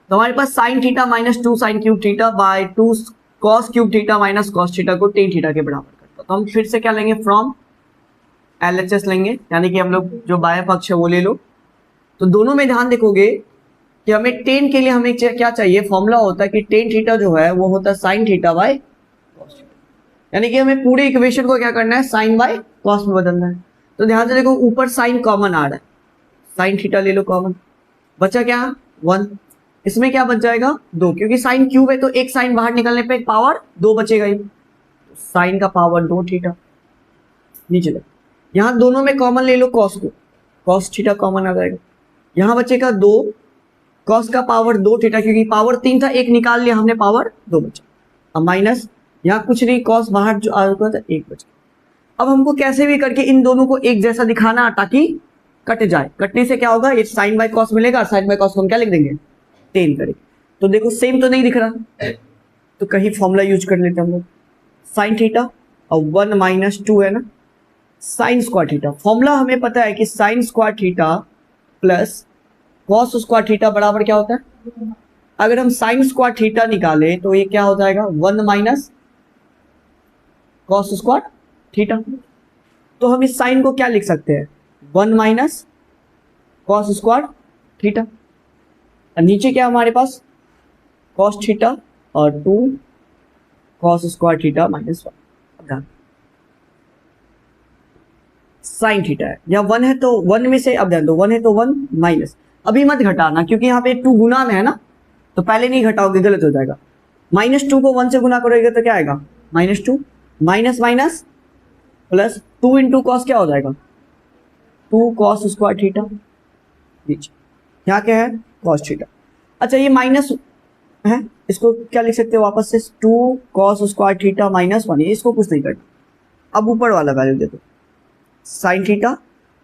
तो हमारे पास sine theta minus 2 sine cube theta by 2 cos cube theta minus cos theta को tan theta के बराबर करता है। तो हम फिर से क्या लेंगे, फ्रॉम LHS लेंगे, यानी कि हम लोग जो बाएं पक्ष है वो ले लो। तो दोनों में ध्यान देखोगे कि हमें टेन के लिए हमें क्या चाहिए, फॉर्मूला होता है कि टेन थीटा जो है वो होता है sine theta by cos theta, यानी कि हमें पूरे इक्वेशन को क्या करना है, साइन बाय कॉस में बदलना है। तो ध्यान से देखो, ऊपर साइन कॉमन आ रहा है, साइन थीटा ले लो कॉमन, बचा क्या 1, इसमें क्या बच जाएगा 2, क्योंकि साइन क्यूब है तो एक साइन बाहर निकलने पे पावर 2 बचेगा ही, साइन का पावर 2 थीटा। नीचे देखो, यहाँ दोनों में कॉमन ले लो कॉस को, कॉस थीटा कॉमन आ जाएगा, यहाँ बचेगा 2, कॉस का पावर 2 थीटा, क्योंकि पावर 3 था, एक निकाल लिया हमने, पावर 2 बचा। अब माइनस, यहाँ कुछ नहीं, कॉस बाहर जो आ रहा था 1 बचा। अब हमको कैसे भी करके इन दोनों को एक जैसा दिखाना ताकि कट जाए, कटने से क्या होगा, ये साइन बाय कॉस मिलेगा, साइन बाय कॉस को हम क्या लिख देंगे, टेन करेंगे। तो देखो सेम तो नहीं दिख रहा, तो कहीं फॉर्मूला यूज कर लेते हैं हम लोग, साइन थीटा और 1 माइनस 2 है ना, साइन स्क्वायर थीटा। फॉर्मूला हमें पता है कि sign square theta plus cos square theta बराबर क्या होता है, अगर हम साइन स्क्वायर थीटा निकाले तो ये क्या हो जाएगा 1 माइनस कॉस स्क्वायर थीटा। तो हम इस साइन को क्या लिख सकते हैं, 1 माइनस कॉस स्क्वायर थीटा, और नीचे क्या हमारे पास कॉस थीटा और 2 cos square theta minus 1। Sine theta है या 1 है तो 1 में से, अब ध्यान दो 1 है तो 1 माइनस, अभी मत घटाना क्योंकि यहाँ पे 2 गुना में है ना, तो पहले नहीं घटाओगे गलत हो जाएगा। -2 को 1 से गुना करोगे तो क्या आएगा -2, minus minus plus 2 into cos क्या हो जाएगा 2 कॉस स्क्वायर थीटा, नीचे यहाँ क्या है कॉस थीटा। अच्छा ये माइनस है, इसको क्या लिख सकते हो वापस से 2 कॉस स्क्वायर थीटा माइनस 1, इसको कुछ नहीं करना। अब ऊपर वाला वैल्यू देखो, साइन थीटा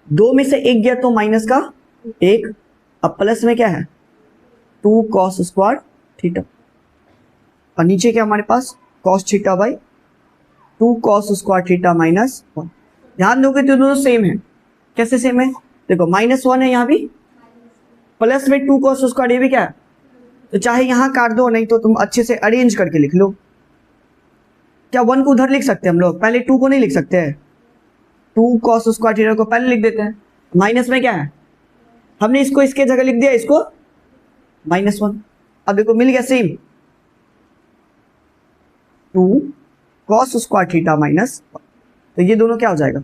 2 में से 1 गया तो माइनस का 1, अब प्लस में क्या है 2 कॉस स्क्वायर थीटा, और नीचे क्या हमारे पास cos theta by 2 cos square theta minus 1। ध्यान दोगे तो दोनों सेम है, कैसे सेम है, देखो -1 है यहाँ भी, प्लस में 2 कॉस स्क्वायर, ये भी क्या है, तो चाहे यहाँ काट दो, नहीं तो तुम अच्छे से अरेंज करके लिख लो। क्या 1 को उधर लिख सकते हैं हम लोग, पहले 2 को नहीं लिख सकते हैं, 2 कॉस स्क्वायर थीटा को पहले लिख देते हैं, माइनस में क्या है, हमने इसको इसके जगह लिख दिया, इसको -1। अब देखो मिल गया same, 2 cos square theta minus 1, तो ये दोनों क्या हो जाएगा,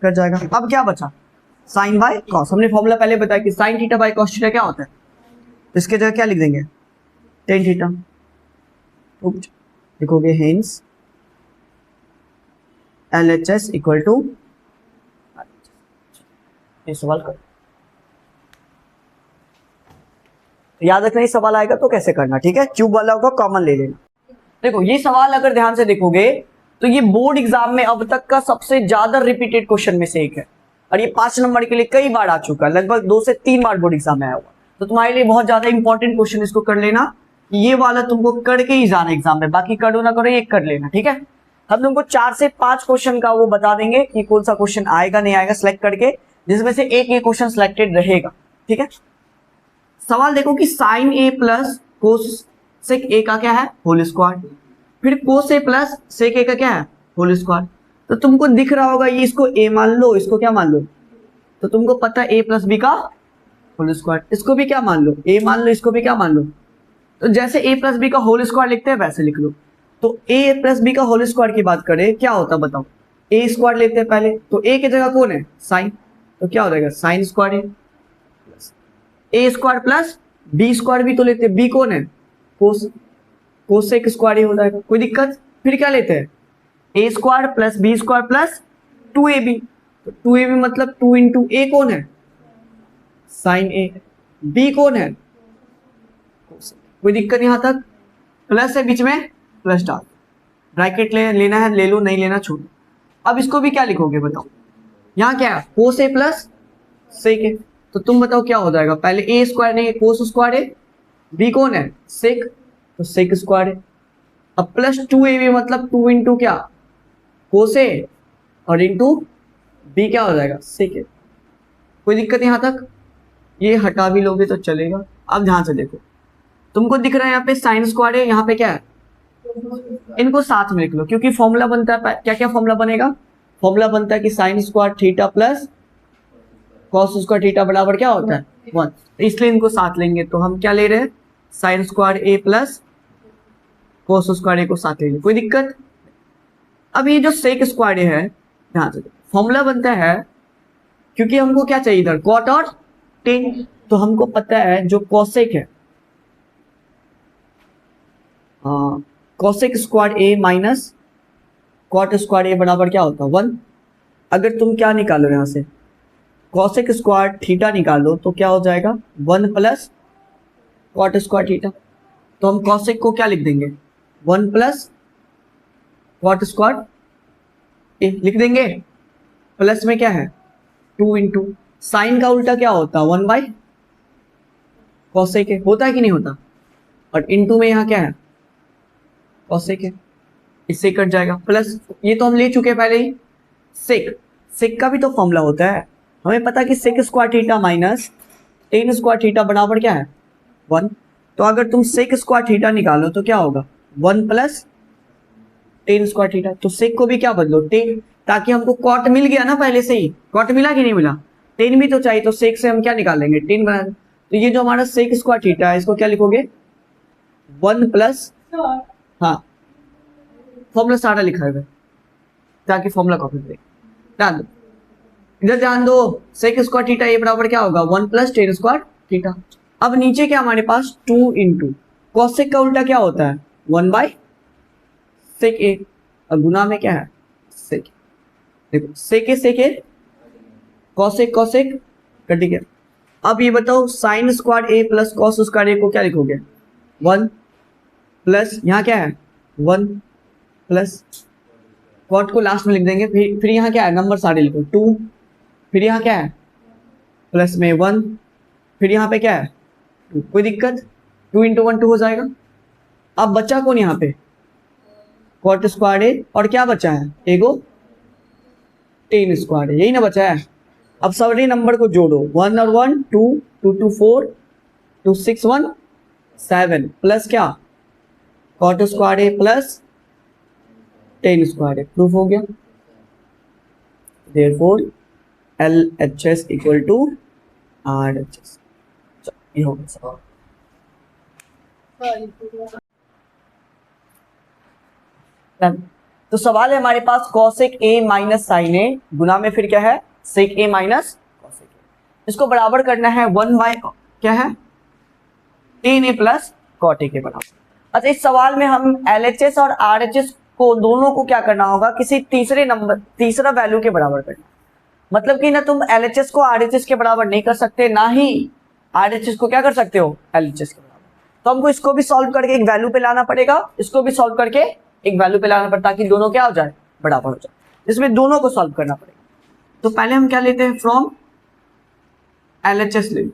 कट जाएगा। अब क्या बचा, साइन बाय कॉस, हमने फॉर्मूला पहले बताया कि sine theta by cos theta क्या होता है, तो इसके जगह क्या लिख देंगे टेन थीटा। लिखोगे हेंस LHS इक्वल टू, ये सवाल कर, तो याद रखना ये सवाल आएगा तो कैसे करना, ठीक है, क्यूब वाला होगा कॉमन ले लेना। देखो ये सवाल अगर ध्यान से देखोगे तो ये बोर्ड एग्जाम में अब तक का सबसे ज्यादा रिपीटेड क्वेश्चन में से एक है, और ये 5 नंबर के लिए कई बार आ चुका है, लगभग 2 से 3 बार बोर्ड एग्जाम में आया हुआ, तो तुम्हारे लिए बहुत ज्यादा इंपॉर्टेंट क्वेश्चन, इसको कर लेना, ये वाला तुमको करके ही जाना एग्जाम में, बाकी करो ना करो ये कर लेना, ठीक है। हम तुमको 4 से 5 क्वेश्चन का वो बता देंगे कि कौन सा क्वेश्चन आएगा नहीं आएगा सिलेक्ट करके, जिसमें से एक ये क्वेश्चन सिलेक्टेड रहेगा, ठीक है। सवाल देखो कि साइन ए प्लस कोस सेक ए का क्या है होल स्क्वायर, फिर कोस ए प्लस सेक ए का क्या है होल स्क्वायर, तो तुमको दिख रहा होगा ये, इसको ए मान लो, इसको क्या मान लो, तो तुमको पता है ए प्लस बी का होल स्क्वायर, इसको भी क्या मान लो ए मान लो, इसको भी क्या मान लो, तो जैसे ए प्लस बी का होल स्क्वायर लिखते हैं वैसे लिख लो। तो ए प्लस बी का होल स्क्वायर की बात करें क्या होता बताओ, ए स्क्वायर लेते हैं पहले, तो ए की जगह कौन है साइन, तो क्या हो जाएगा साइन स्क्वायर है, ए स्क्वायर प्लस बी स्क्वायर भी तो लेते हैं, बी कौन है कोस, कोसेक स्क्वायर ही हो जाएगा, कोई दिक्कत। फिर क्या लेते हैं A square plus B square plus 2ab, तो 2ab मतलब 2 इंटू ए कौन है साइन ए, बी कौन है कोसेक, कोई दिक्कत यहां तक, प्लस है बीच में प्लस डाल, ब्रैकेट लेना है ले लो, नहीं लेना छोड़ो। अब इसको भी क्या लिखोगे बताओ, यहाँ क्या है कोस ए प्लस सेक ए, तो तुम बताओ क्या हो जाएगा, पहले ए स्क्वायर नहीं कोस स्क्वायर है, बी कौन है सेक, तो सेक स्क्वायर है, अब प्लस 2ab मतलब 2 इंटू क्या कोस ए और इंटू बी क्या हो जाएगा सेक ए, कोई दिक्कत यहाँ तक, ये हटा भी लोगे तो चलेगा। अब ध्यान से देखो, तुमको दिख रहा है यहाँ पे साइन स्क्वायर है, यहाँ पे क्या है, इनको साथ में लिख लो, क्योंकि फॉर्मूला बनता है, क्या क्या फॉर्मूला बनेगा, फॉर्मूला बनता है कि sign square theta plus cos square theta बराबर क्या होता है 1, इसलिए इनको साथ लेंगे। तो हम क्या ले रहे हैं, sign square A plus cos square ए को साथ ले लेंगे, कोई दिक्कत। अब ये जो सेक स्क्वायर ए है, ध्यान से फॉर्मूला बनता है, क्योंकि हमको क्या चाहिए इधर, कॉट और टेन, तो हमको पता है जो कॉसेक है, कॉसेक स्क्वायर ए माइनस कॉट स्क्वायर ए बराबर क्या होता है 1। अगर तुम क्या निकालो यहाँ से, कॉसेक स्क्वायर थीटा निकालो तो क्या हो जाएगा 1 प्लस कॉट स्क्वायर थीटा। तो हम कॉसेक को क्या लिख देंगे 1 प्लस कॉट स्क्वायर ए लिख देंगे, प्लस में क्या है 2 इंटू साइन का उल्टा क्या होता है 1 बाई कॉसेक है, होता है कि नहीं होता, और इंटू में यहाँ क्या है कॉसेक है, इससे कट जाएगा, प्लस ये तो हम ले चुके हैं पहले ही, सेक, सेक का भी तो फॉर्मूला होता है, हमें पता है कि sec square theta minus tan square theta बराबर क्या है 1। तो अगर तुम सेक स्क्वायर थीटा निकालो तो क्या होगा 1 प्लस टेन स्क्वायर थीटा, तो सेक को भी क्या बदलो टेन, ताकि हमको कॉट मिल गया ना पहले से ही, कॉट मिला कि नहीं मिला, टेन भी तो चाहिए, तो सेक से हम क्या निकालेंगे 10 बना। तो ये जो हमारा सेक स्क्वायर थीटा है इसको क्या लिखोगे 1 प्लस, हाँ फॉर्मूला सारा लिखा है ताकि फॉर्मूला कॉपी करें, ध्यान दो इधर, ध्यान दो, सेक स्क्वायर थीटा ए बराबर क्या होगा 1 प्लस टेन स्क्वायर थीटा। अब नीचे क्या हमारे पास 2 इंटू कॉसेक का उल्टा क्या होता है 1 बाई सेक ए, और गुना में क्या है सेक, देखो सेक ए कॉसेक कॉसेक कट गया। अब ये बताओ sign square A plus cos square ए को क्या लिखोगे 1 प्लस यहाँ क्या है 1 प्लस कॉट को लास्ट में लिख देंगे, फिर यहाँ क्या है नंबर सारे लिखो 2, फिर यहाँ क्या है प्लस में 1, फिर यहाँ पे क्या है 2, कोई दिक्कत, 2 इंटू 1 2 हो जाएगा। अब बचा कौन यहाँ पे कॉट स्क्वायर ए, और क्या बचा है एगो टेन स्क्वायर ए, यही ना बचा है। अब सारे नंबर को जोड़ो 1 और 1 2 2 2 4 2 6 1 7 प्लस क्या cot square A plus tan square A, proof हो गया। Therefore LHS equal to RHS, ये हो गया सवाल। तो सवाल है हमारे पास cosec A minus sine A गुना में फिर क्या है सेक ए माइनस कॉसेक ए, इसको बराबर करना है 1 बाय क्या है tan A plus cot A के बराबर। अच्छा इस सवाल में हम LHS और RHS को दोनों को क्या करना होगा किसी तीसरा वैल्यू के बराबर करना, मतलब कि ना तुम LHS को RHS के बराबर नहीं कर सकते, ना ही RHS को क्या कर सकते हो LHS के बराबर। तो हमको इसको भी सॉल्व करके एक वैल्यू पे लाना पड़ेगा, इसको भी सॉल्व करके एक वैल्यू पे लाना पड़ता, ताकि दोनों क्या हो जाए बराबर हो जाए, इसमें दोनों को सॉल्व करना पड़ेगा। तो पहले हम क्या लेते हैं फ्रॉम LHS ले,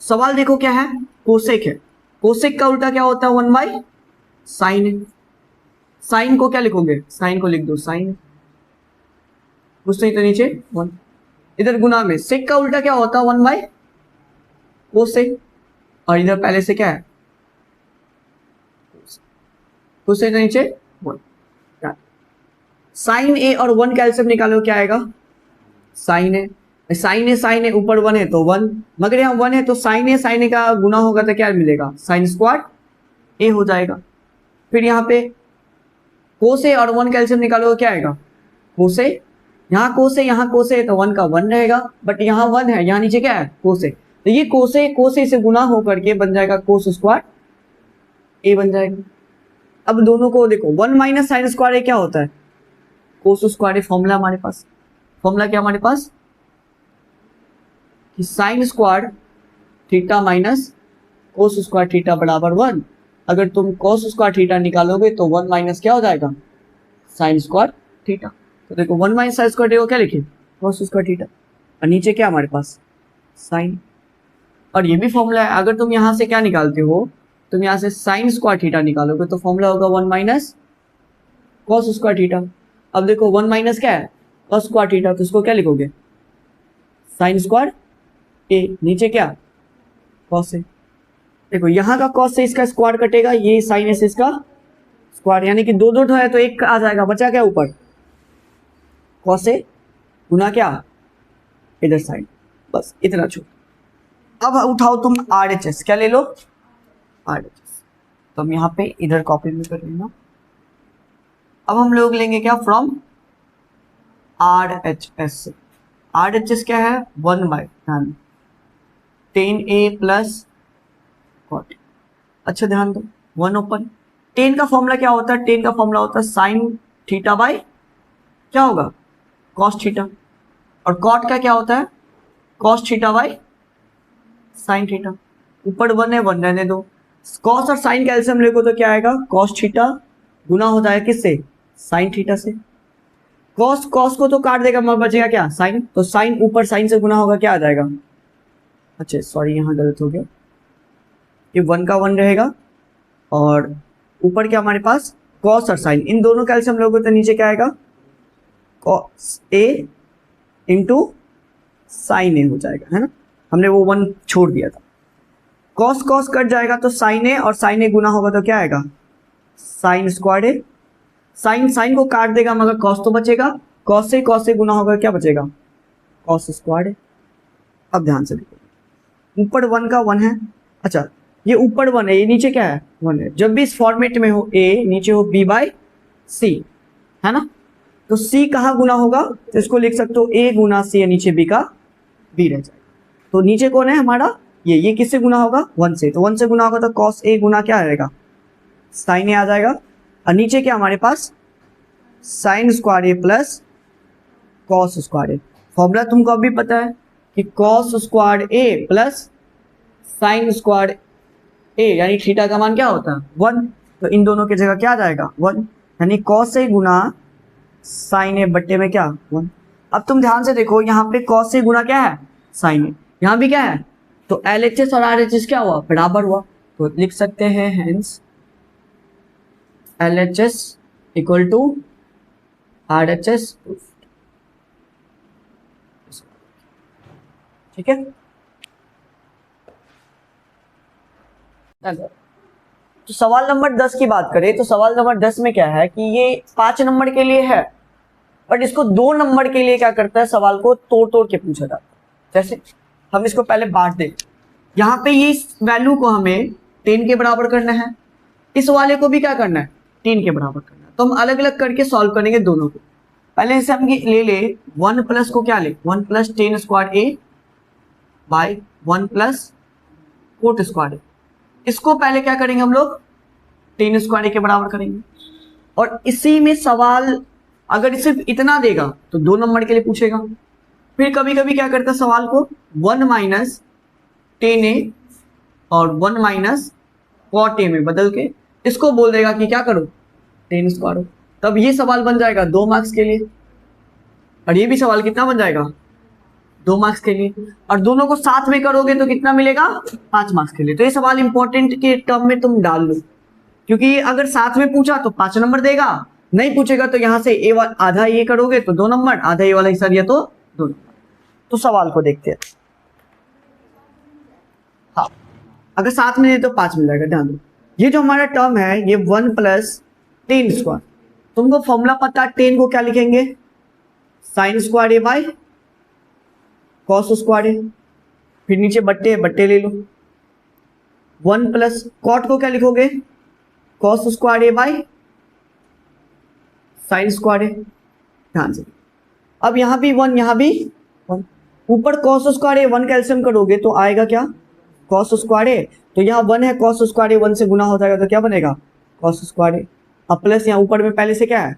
सवाल देखो क्या है कोसेक है, कोसेक का उल्टा क्या होता है 1 बाई साइन, साइन को क्या लिखोगे साइन को लिख दो साइन, कुछ नहीं तो नीचे 1, इधर गुना में सेक का उल्टा क्या होता है 1 बाई कोसेक, और इधर पहले से क्या है कुछ नहीं तो नीचे 1, साइन ए और 1 कैल्सियम निकालो क्या आएगा साइन ए, साइन ए ऊपर 1 है तो 1, मगर यहाँ 1 है तो साइन ए का गुना होगा तो क्या मिलेगा साइन स्क्वायर ए हो जाएगा। फिर यहाँ पे कोसे और 1 कैल्सियम निकालो क्या आएगा कोसे, यहाँ कोसे है तो 1 का 1 रहेगा, बट यहाँ 1 है, यहाँ नीचे क्या है कोसे, तो ये कोसे से गुना होकर के बन जाएगा कोस स्क्वायर ए बन जाएगा। अब दोनों को देखो 1 माइनस साइन स्क्वायर ए क्या होता है कोस स्क्वायर ए, फॉर्मूला हमारे पास, फॉर्मूला क्या हमारे पास कि sign square theta minus cos square theta बराबर 1, अगर तुम कोस स्क्वायर थीटा निकालोगे तो 1 माइनस क्या हो जाएगा साइन स्क्वायर थीटा। तो देखो 1 माइनस साइन स्क्वायर थीटा क्या लिखे कोस स्क्वायर थीटा, और नीचे क्या हमारे पास साइन, और ये भी फॉर्मूला है, अगर तुम यहाँ से क्या निकालते हो तुम यहाँ से साइन स्क्वायर थीटा निकालोगे तो फॉर्मूला होगा 1 माइनस कॉस स्क्वायर थीटा। अब देखो 1 माइनस क्या है कॉस स्क्वायर थीटा, तो इसको क्या लिखोगे साइन स्क्वायर ए, नीचे क्या कॉस ए, देखो यहाँ का कॉस से इसका स्क्वायर कटेगा, ये साइन है से इसका स्क्वायर, यानी कि दो दो है तो एक आ जाएगा, बचा क्या ऊपर कॉस से गुना क्या इधर साइन, बस इतना छोड़। अब उठाओ तुम RHS, क्या ले लो RHS, तो हम यहाँ पे इधर कॉपी में कर लेना। अब हम लोग लेंगे क्या फ्रॉम RHS। RHS क्या है 1/10A प्लस कॉट। अच्छा ध्यान दो 1 ओपन, टेन का फॉर्मूला क्या होता है, टेन का फॉर्मूला होता है साइन थीटा बाई क्या होगा कॉस थीटा, और कॉट का क्या होता है cos theta by sine theta. ऊपर 1 है 1 रहने दो, कॉस और साइन का एलसीएम लेको तो क्या आएगा कॉस थीटा गुना हो जाएगा किससे साइन थीटा से। कॉस कॉस को तो काट देगा, मगर बचेगा क्या साइन, तो साइन ऊपर साइन से गुना होगा क्या आ जाएगा, अच्छा सॉरी यहाँ गलत हो गया, ये 1 का 1 रहेगा और ऊपर क्या हमारे पास कॉस और साइन, इन दोनों का एलसीएम लोगे तो नीचे क्या आएगा कॉस ए इंटू साइन ए हो जाएगा, है ना, हमने वो 1 छोड़ दिया था। कॉस कॉस कट जाएगा तो साइन ए और साइन ए गुना होगा तो क्या आएगा sign square A, sign sign को काट देगा मगर कॉस तो बचेगा, कॉस से गुना होगा क्या बचेगा कॉस स्क्वायर ए। अब ध्यान से देखो ऊपर 1 का 1 है, अच्छा ये ऊपर 1 है, ये नीचे क्या है 1 है, जब भी इस फॉर्मेट में हो a नीचे हो b बाई सी, है ना, तो c कहाँ गुना होगा, तो इसको लिख सकते हो a गुना c है, नीचे b का b रह जाएगा, तो नीचे कौन है हमारा ये किससे गुना होगा 1 से, तो 1 से गुना होगा तो cos a गुना क्या आएगा साइन ए आ जाएगा, और नीचे क्या हमारे पास sign square A plus cos square A. Formula तुमको अभी पता है कि cos square A plus sign square ए, यानी थीटा का मान क्या होता है 1, तो इन दोनों की जगह क्या आ जाएगा 1, यानी कॉस ए गुना साइन ए बट्टे में क्या 1। अब तुम ध्यान से देखो यहाँ पे कॉस ए गुना क्या है साइन ए, यहाँ भी क्या है, तो LHS और RHS क्या हुआ बराबर हुआ, तो लिख सकते हैं hence LHS equal to RHS, ठीक है। तो सवाल नंबर 10 की बात करें तो सवाल नंबर 10 में क्या है कि ये 5 नंबर के लिए है, बट इसको 2 नंबर के लिए क्या करता है सवाल को तोड़ तोड़ के पूछा जाता है। जैसे हम इसको पहले बांट दें, यहाँ पे ये वैल्यू को हमें 10 के बराबर करना है, इस वाले को भी क्या करना है 10 के बराबर करना है, तो हम अलग अलग करके सॉल्व करेंगे दोनों को। पहले इसे हम ले 1 प्लस को क्या ले 1 plus 10 square A by 1 plus cot square A, इसको पहले क्या करेंगे हम लोग 10 स्क्वायर ए के बराबर करेंगे, और इसी में सवाल अगर सिर्फ इतना देगा तो 2 नंबर के लिए पूछेगा। फिर कभी कभी क्या करता है सवाल को 1 माइनस 10a और 1 माइनस कॉट ए में बदल के इसको बोल देगा कि क्या करो 10 स्क्वायर हो, तब ये सवाल बन जाएगा 2 मार्क्स के लिए, और ये भी सवाल कितना बन जाएगा 2 मार्क्स के लिए, और दोनों को साथ में करोगे तो कितना मिलेगा 5 मार्क्स के लिए। तो ये सवाल इंपॉर्टेंट के टर्म में तुम डाल लो, क्योंकि अगर साथ में पूछा तो 5 नंबर देगा, नहीं पूछेगा तो यहाँ से ए वाला आधा ये करोगे तो 2 नंबर, आधा ये वाला हिस्सा दिया तो 2 नंबर। तो सवाल को देखते हैं, हाँ अगर साथ में दे तो 5 मिल जाएगा। ध्यान दो ये जो हमारा टर्म है ये 1 प्लस 10 स्क्वायर, तुमको फॉर्मूला पता है 10 को क्या लिखेंगे sine square A by cos square A, फिर नीचे बट्टे ले लो, 1 प्लस कॉट को क्या लिखोगे cos square A by sine square A. ध्यान से अब यहाँ भी 1 यहाँ भी 1, ऊपर कॉस स्क्वायर ए 1 का एलसीएम करोगे तो आएगा क्या कॉस स्क्वायर ए, तो यहाँ 1 है कॉस स्क्वायर ए 1 से गुना हो जाएगा तो क्या बनेगा कॉस स्क्वायर ए, अब प्लस यहाँ ऊपर में पहले से क्या है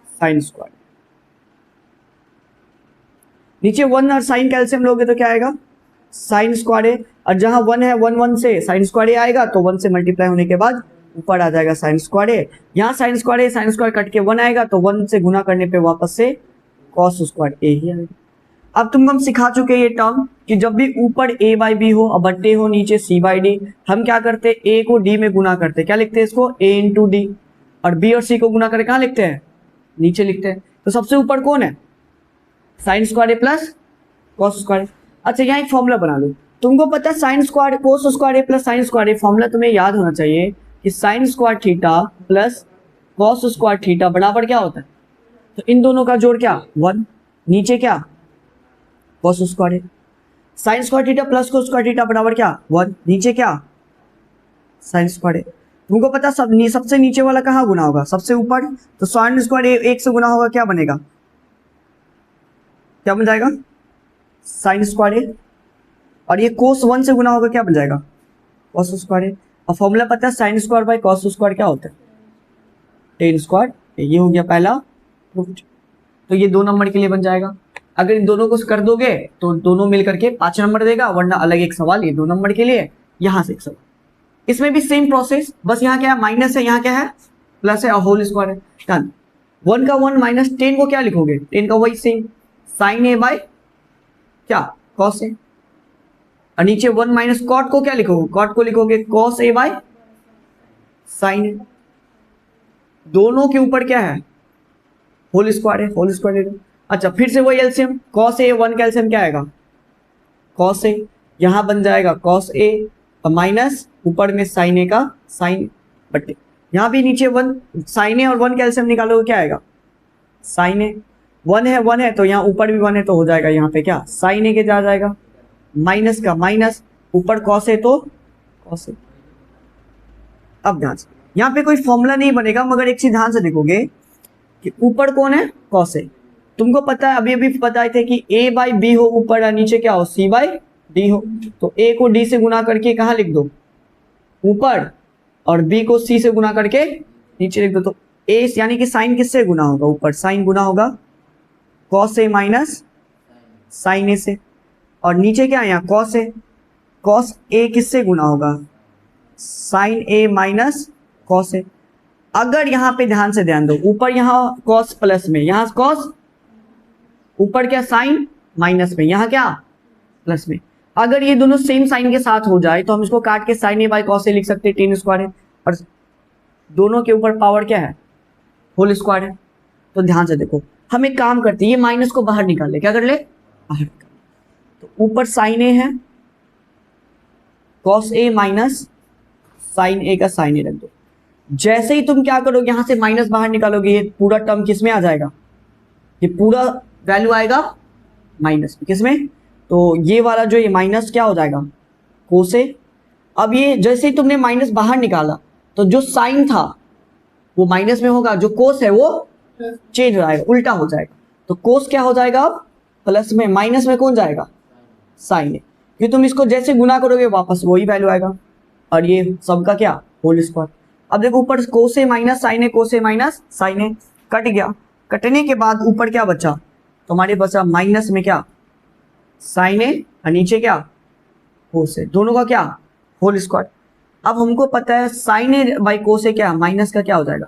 साइन स्क्वायर, नीचे 1 और साइन का एलसीएम लोगे तो क्या आएगा साइन स्क्वायर ए, और जहां 1 है 1 से साइन स्क्वायर ए आएगा तो 1 से मल्टीप्लाई होने के बाद ऊपर आ जाएगा साइन स्क्वायर ए, यहाँ साइन स्क्वायर कट के 1 आएगा तो 1 से गुना करने पे वापस से कॉस स्क्वायर ए ही आएगा। अब तुमको हम सिखा चुके ये टर्म कि जब भी ऊपर a बाई बी हो और बट्टे हो नीचे c बाई डी, हम क्या करते हैं a को d में गुना करते हैं, क्या लिखते हैं इसको a इंटू डी, और b और c को गुना करके कहाँ लिखते हैं नीचे लिखते हैं। तो सबसे ऊपर कौन है sign square A plus cos square. अच्छा यहाँ एक फॉर्मूला बना लो, तुमको पता है sine square cos square A plus sign square A, formula तुम्हें याद होना चाहिए कि sign square theta plus cos square theta बराबर क्या होता है, तो इन दोनों का जोड़ क्या 1, नीचे क्या cos square A, sine square theta plus cos square theta बराबर क्या 1, नीचे क्या साइन स्क्वायर ए। तुमको पता सबसे नीचे वाला कहाँ गुना होगा, सबसे ऊपर, तो साइन स्क्वायर ए 1 से गुना होगा क्या बनेगा, क्या बन जाएगा साइन स्क्वायर ए, और ये कोस 1 से गुना होगा क्या बन जाएगा कॉस स्क्वायर ए। और फॉर्मूला पता है sine square by cos square क्या होता है टेन स्क्वायर, ये हो गया पहला प्रूफ। तो ये 2 नंबर के लिए बन जाएगा। अगर इन दोनों को कर दोगे तो दोनों मिलकर के 5 नंबर देगा, वरना अलग एक सवाल ये 2 नंबर के लिए, यहां से एक सवाल। इसमें भी सेम प्रोसेस, बस यहाँ क्या है माइनस है, यहाँ क्या है प्लस है और होल स्क्वायर है। डन। 1 का 1 माइनस 10 को क्या लिखोगे, 10 का वही सेम साइन ए बाई क्या कॉस ए, और नीचे 1 माइनस कॉट को क्या लिखोगे, कॉट को लिखोगे कॉस ए बाई साइन ए। दोनों के ऊपर क्या है होल स्क्वायर है, होल स्क्वायर है। अच्छा फिर से वही एलसीएम, कॉस ए 1 का एलसीएम क्या आएगा कॉस ए, यहां बन जाएगा कॉस ए और माइनस ऊपर में साइन ए का साइन बटे, यहां भी नीचे 1 साइन ए और 1 का एलसीएम निकालोगे क्या आएगा साइन ए, 1 है तो यहाँ ऊपर भी 1 है तो हो जाएगा यहाँ पे क्या साइन ए के जा जाएगा, माइनस का माइनस ऊपर कॉस है तो कॉस ए। अब ध्यान से यहाँ पे कोई फॉर्मूला नहीं बनेगा, मगर एक चीज ध्यान से देखोगे कि ऊपर कौन है कॉस ए। तुमको पता है अभी अभी बताए थे कि a बाई बी हो ऊपर और नीचे क्या हो c बाई डी हो, तो a को d से गुना करके कहाँ लिख दो ऊपर, और b को c से गुना करके नीचे लिख दो। तो a यानी कि साइन किससे गुना होगा, ऊपर साइन गुना होगा कॉस ए माइनस साइन ए से, और नीचे क्या है यहाँ कॉस ए, कॉस ए किससे गुना होगा sign A minus cos A. अगर यहाँ पे ध्यान से ध्यान दो, ऊपर यहाँ कॉस प्लस में, यहाँ कॉस, ऊपर क्या साइन माइनस में, यहाँ क्या प्लस में। अगर ये दोनों सेम साइन के साथ हो जाए तो हम इसको काट के sign A by cos A लिख सकते हैं 10 स्क्वायर है, और दोनों के ऊपर पावर क्या है होल स्क्वायर है। तो ध्यान से देखो हम एक काम करते हैं, ये माइनस को बाहर निकाल ले, क्या कर ले बाहर निकाल, तो ऊपर साइन ए है कॉस ए माइनस साइन ए का साइन ए रख दो। जैसे ही तुम क्या करोगे यहाँ से माइनस बाहर निकालोगे, ये पूरा टर्म किस में आ जाएगा, ये पूरा वैल्यू आएगा माइनस में, किस में, तो ये वाला जो ये माइनस क्या हो जाएगा कोस ए। अब ये जैसे ही तुमने माइनस बाहर निकाला तो जो साइन था वो माइनस में होगा, जो कोस है वो चेंज हो जाएगा, उल्टा हो जाएगा। तो कोस क्या हो जाएगा अब प्लस में, माइनस में कौन जाएगा साइन ए, क्योंकि तुम इसको जैसे गुना करोगे वापस वही वैल्यू आएगा, और ये सबका क्या होल स्क्वायर। अब देखो ऊपर कोस ए माइनस साइन ए, कोस ए माइनस साइन ए कट गया, कटने के बाद ऊपर क्या बचा तुम्हारे बचा माइनस में क्या साइन ए, और नीचे क्या कोस ए, दोनों का क्या होल स्क्वायर। अब हमको पता है साइन ए बाई कोस ए क्या माइनस का क्या हो जाएगा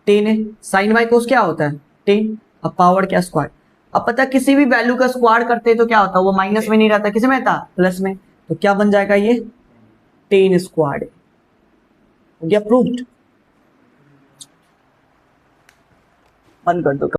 10 है, साइन बाई कोस क्या होता है 10, अब पावर क्या स्क्वायर। अब पता है किसी भी वैल्यू का स्क्वायर करते हैं तो क्या होता है वो माइनस में नहीं रहता, किस में रहता प्लस में, तो क्या बन जाएगा ये 10 स्क्वायर हो गया प्रूव्ड। बंद कर दो।